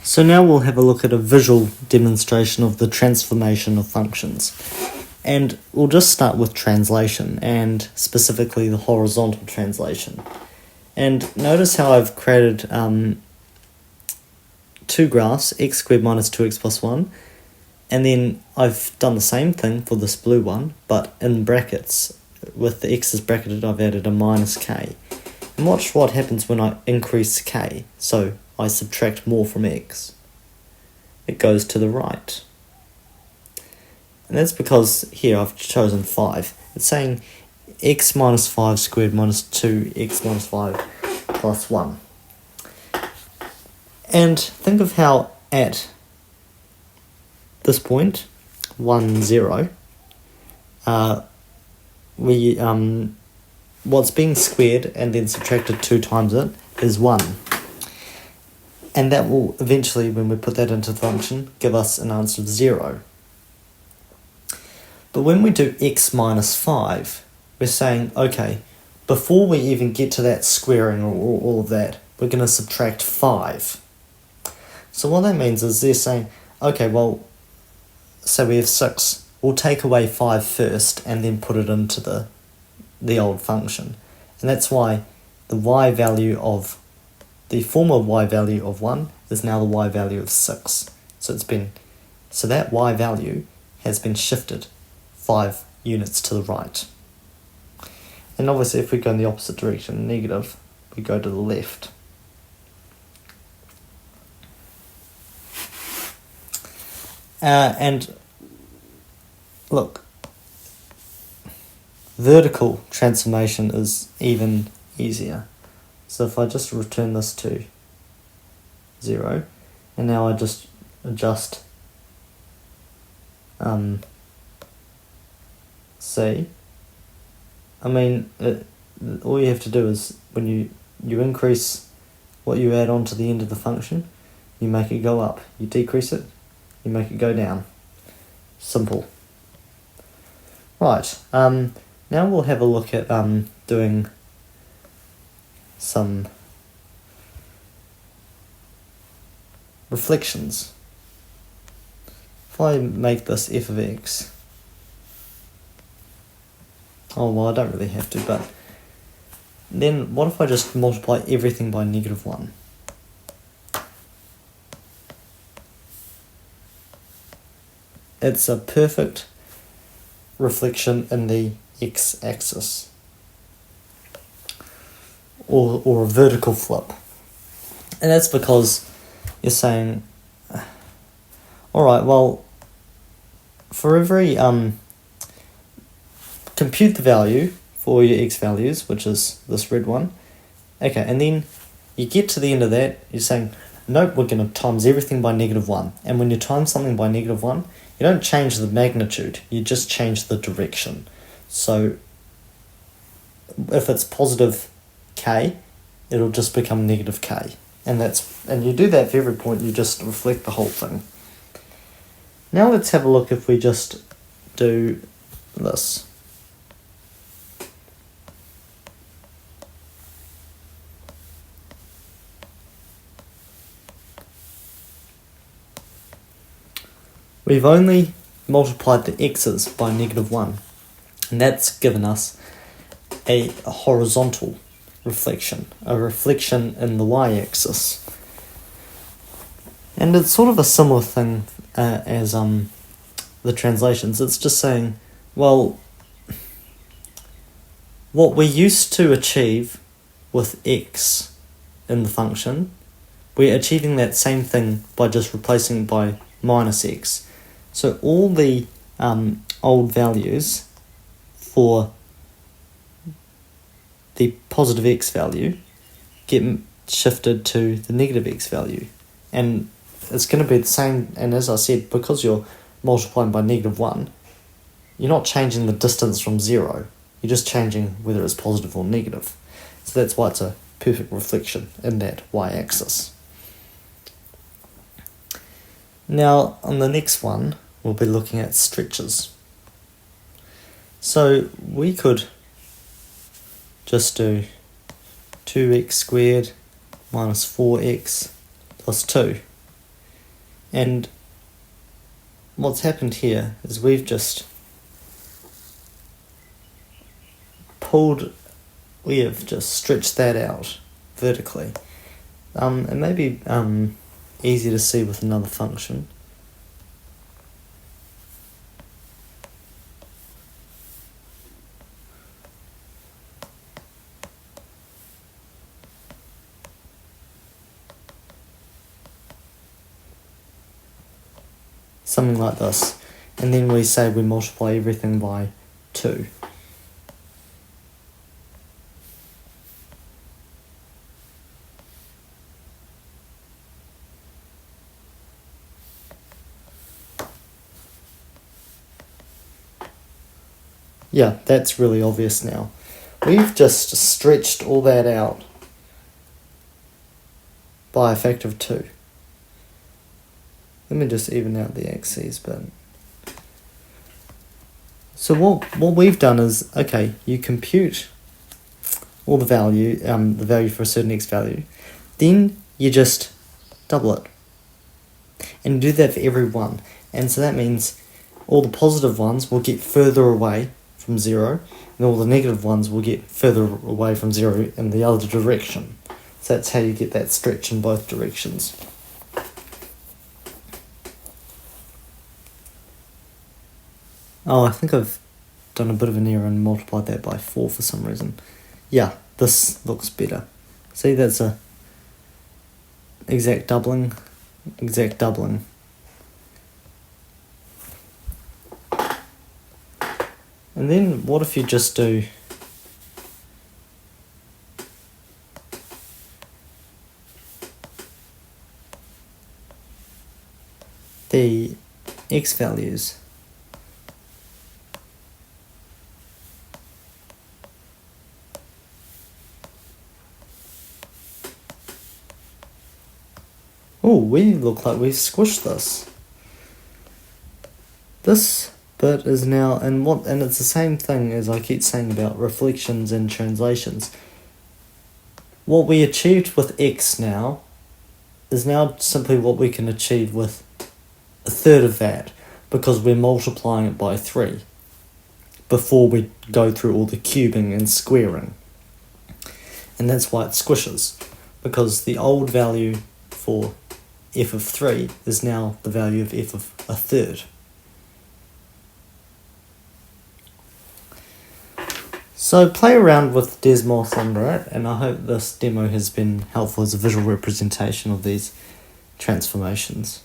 So now we'll have a look at a visual demonstration of the transformation of functions. And we'll just start with translation, and specifically the horizontal translation. And notice how I've created two graphs, x squared minus 2x plus 1, and then I've done the same thing for this blue one, but in brackets. With the x's bracketed, I've added a minus k. And watch what happens when I increase k. So I subtract more from x. It goes to the right. And that's because here I've chosen 5. It's saying x minus 5 squared minus 2x minus 5 plus 1. And think of how at this point, 1, 0, what's being squared and then subtracted 2 times it is 1. And that will eventually, when we put that into the function, give us an answer of 0. But when we do x minus 5, we're saying, okay, before we even get to that squaring or all of that, we're going to subtract 5. So what that means is they're saying, okay, well, say we have 6, we'll take away 5 first and then put it into the old function. And that's why the y value of the former y value of 1 is now the y value of 6. So that y value has been shifted 5 units to the right. And obviously if we go in the opposite direction, negative, we go to the left. And look, vertical transformation is even easier. So if I just return this to 0, and now I just adjust C, I mean, all you have to do is when you increase what you add on to the end of the function, you make it go up. You decrease it, you make it go down. Simple. Right, now we'll have a look at doing some reflections. If I make this f of x, oh well, I don't really have to, but then what if I just multiply everything by negative 1? It's a perfect reflection in the x-axis, or a vertical flip. And that's because you're saying, alright, well, for every, compute the value for your x values, which is this red one, okay, and then you get to the end of that, you're saying, nope, we're going to times everything by negative 1. And when you times something by negative 1, you don't change the magnitude, you just change the direction. So if it's positive k, it'll just become negative k. And you do that for every point, you just reflect the whole thing. Now let's have a look if we just do this. We've only multiplied the x's by negative 1, and that's given us a horizontal reflection, a reflection in the y-axis. And it's sort of a similar thing as the translations. It's just saying, well, what we used to achieve with x in the function, we're achieving that same thing by just replacing it by minus x. So all the old values for the positive x value get shifted to the negative x value. And it's going to be the same, and as I said, because you're multiplying by negative 1, you're not changing the distance from 0, you're just changing whether it's positive or negative. So that's why it's a perfect reflection in that y-axis. Now, on the next one, we'll be looking at stretches. So we could just do 2x squared minus 4x plus 2. And what's happened here is we've just we have just stretched that out vertically. It may be easy to see with another function. Something like this. And then we say we multiply everything by 2. Yeah, that's really obvious now. We've just stretched all that out by a factor of 2. Let me just even out the axes, but... So what we've done is, okay, you compute all the value for a certain x value, then you just double it. And do that for every one. And so that means all the positive ones will get further away from 0, and all the negative ones will get further away from 0 in the other direction. So that's how you get that stretch in both directions. Oh, I think I've done a bit of an error and multiplied that by 4 for some reason. Yeah, this looks better. See, that's a exact doubling. And then what if you just do the x values? Oh, we look like we've squished this. This bit is now, and it's the same thing as I keep saying about reflections and translations. What we achieved with x now is now simply what we can achieve with a third of that, because we're multiplying it by 3 before we go through all the cubing and squaring. And that's why it squishes, because the old value for f of 3 is now the value of f of a third. So play around with Desmos under it, and I hope this demo has been helpful as a visual representation of these transformations.